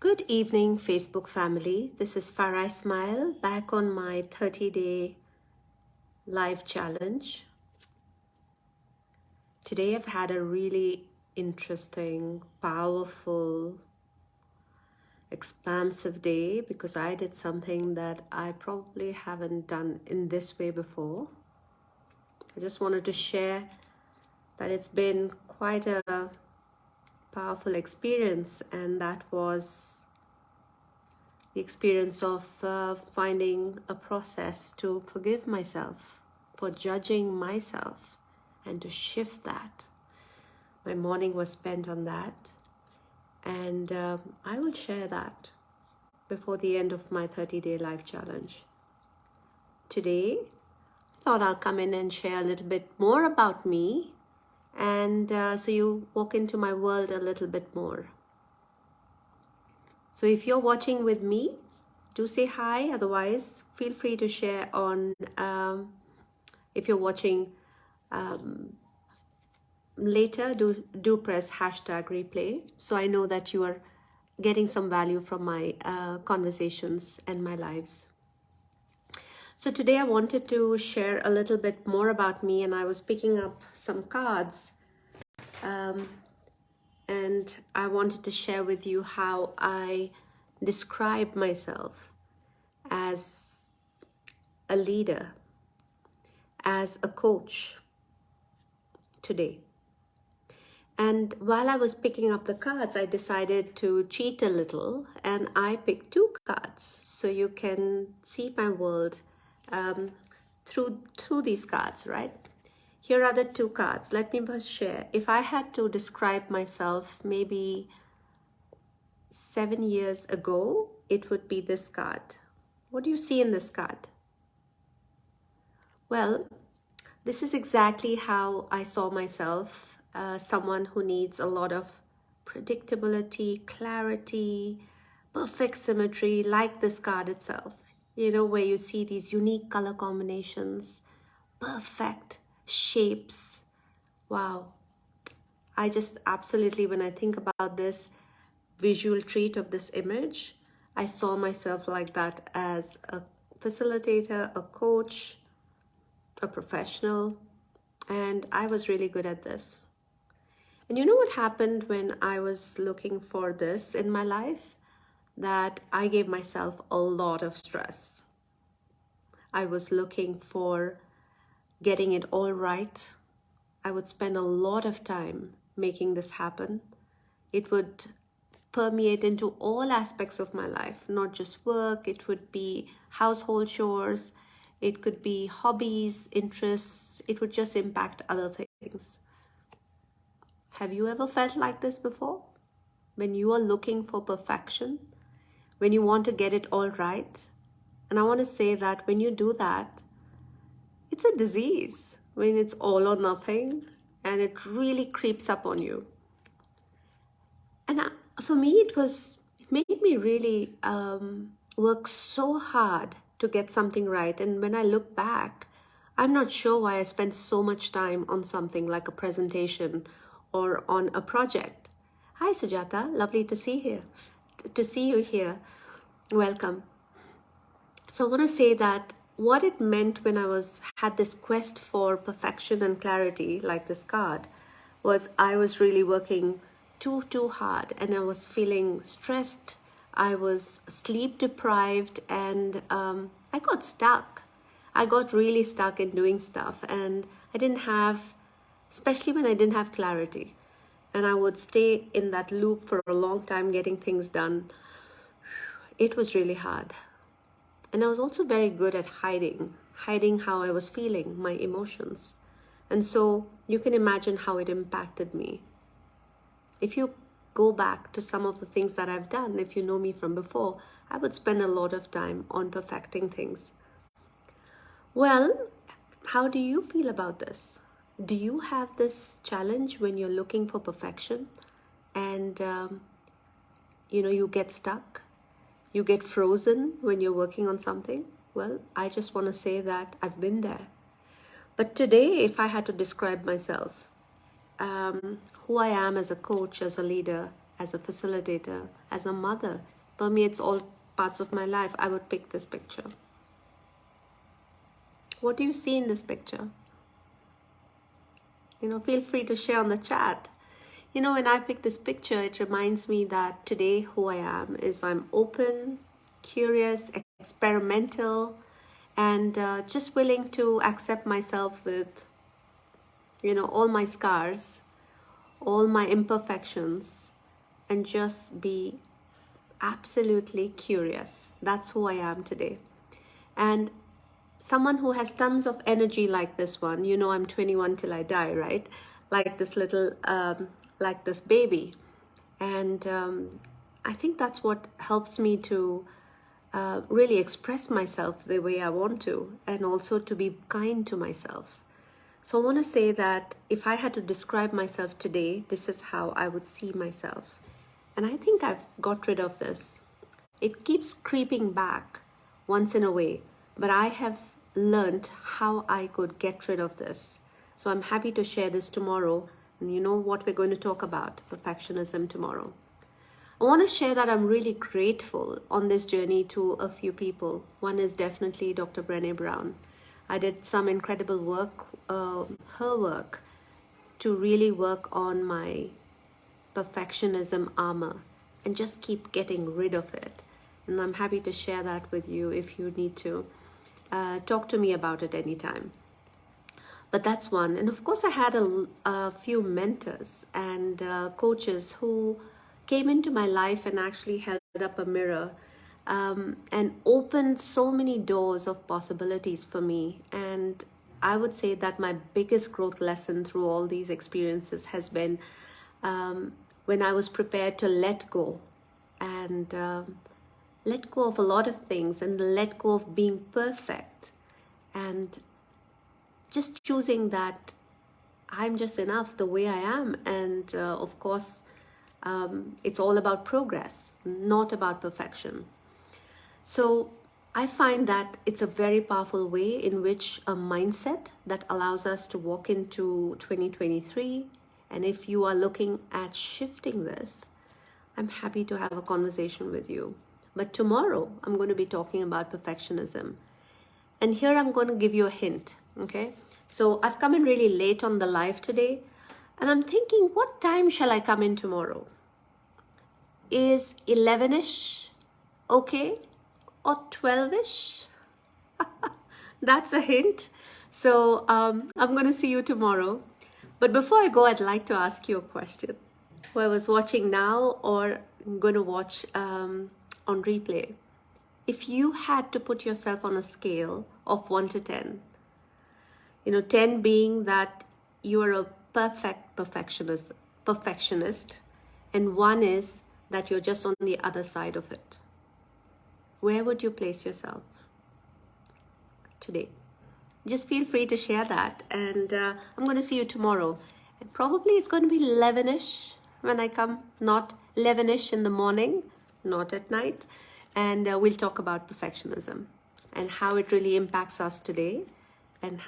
Good evening, Facebook family. This is 𝗙ecie𝗵 back on my 30-day live challenge. Today I've had a really interesting, powerful, expansive day because I did something that I probably haven't done in this way before. I just wanted to share that it's been quite a powerful experience, and that was the experience of finding a process to forgive myself for judging myself and to shift that. My morning was spent on that, and I will share that before the end of my 30-day life challenge. Today, I thought I'll come in and share a little bit more about me, and so you walk into my world a little bit more. So if you're watching with me, do say hi. Otherwise, feel free to share on, if you're watching later, do press #replay. So I know that you are getting some value from my conversations and my lives. So today I wanted to share a little bit more about me, and I was picking up some cards. And I wanted to share with you how I describe myself as a leader, as a coach today. And while I was picking up the cards, I decided to cheat a little, and I picked two cards so you can see my world through these cards, right? Here are the two cards. Let me first share. If I had to describe myself maybe 7 years ago, it would be this card. What do you see in this card? Well, this is exactly how I saw myself, someone who needs a lot of predictability, clarity, perfect symmetry, like this card itself. You know, where you see these unique color combinations, perfect shapes. Wow. I just absolutely, when I think about this visual treat of this image, I saw myself like that as a facilitator, a coach, a professional, and I was really good at this. And you know what happened when I was looking for this in my life? That I gave myself a lot of stress. I was looking for getting it all right. I would spend a lot of time making this happen. It would permeate into all aspects of my life, not just work. It would be household chores. It could be hobbies, interests. It would just impact other things. Have you ever felt like this before? When you are looking for perfection, when you want to get it all right? And I want to say that when you do that, it's a disease. When it's all or nothing, and it really creeps up on you. And for me, it made me really work so hard to get something right. And when I look back, I'm not sure why I spent so much time on something like a presentation or on a project. Hi, Sujata. Lovely to see you here. Welcome. So I want to say that what it meant when I had this quest for perfection and clarity, like this card, was I was really working too hard, and I was feeling stressed. I was sleep deprived, and I got stuck. I got really stuck in doing stuff, and I didn't have, especially when I didn't have clarity, and I would stay in that loop for a long time getting things done. It was really hard. And I was also very good at hiding how I was feeling, my emotions. And so you can imagine how it impacted me. If you go back to some of the things that I've done, if you know me from before, I would spend a lot of time on perfecting things. Well, how do you feel about this? Do you have this challenge when you're looking for perfection and, you get stuck? You get frozen when you're working on something? Well, I just want to say that I've been there. But today, if I had to describe myself, who I am as a coach, as a leader, as a facilitator, as a mother, permeates all parts of my life, I would pick this picture. What do you see in this picture? Feel free to share on the chat. When I pick this picture, it reminds me that today who I am is I'm open, curious, experimental, and just willing to accept myself with, all my scars, all my imperfections, and just be absolutely curious. That's who I am today. And someone who has tons of energy like this one, I'm 21 till I die, right? Like this little, like this baby. And I think that's what helps me to really express myself the way I want to, and also to be kind to myself. So I want to say that if I had to describe myself today, this is how I would see myself. And I think I've got rid of this. It keeps creeping back once in a way, but I have learned how I could get rid of this. So I'm happy to share this tomorrow. And you know what we're going to talk about? Perfectionism tomorrow. I want to share that I'm really grateful on this journey to a few people. One is definitely Dr. Brené Brown. I did some incredible work, her work, to really work on my perfectionism armor and just keep getting rid of it. And I'm happy to share that with you if you need to. Talk to me about it anytime. But that's one. And of course, I had a few mentors and coaches who came into my life and actually held up a mirror and opened so many doors of possibilities for me. And I would say that my biggest growth lesson through all these experiences has been when I was prepared to let go and let go of a lot of things and let go of being perfect and just choosing that I'm just enough the way I am. And of course, it's all about progress, not about perfection. So I find that it's a very powerful way in which a mindset that allows us to walk into 2023. And if you are looking at shifting this, I'm happy to have a conversation with you. But tomorrow, I'm going to be talking about perfectionism. And here I'm going to give you a hint, okay? So I've come in really late on the live today, and I'm thinking, what time shall I come in tomorrow? Is 11-ish okay? Or 12-ish? That's a hint. So I'm going to see you tomorrow. But before I go, I'd like to ask you a question. Whoever's watching now or going to watch on replay, if you had to put yourself on a scale of 1 to 10, 10 being that you are a perfectionist, and 1 is that you're just on the other side of it, where would you place yourself today? Just feel free to share that. And I'm going to see you tomorrow. And probably it's going to be 11-ish when I come, not 11-ish in the morning, not at night. And we'll talk about perfectionism and how it really impacts us today, and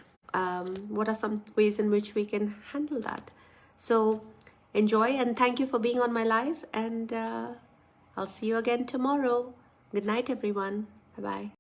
what are some ways in which we can handle that. So enjoy, and thank you for being on my live, and I'll see you again tomorrow. Good night, everyone. Bye-bye.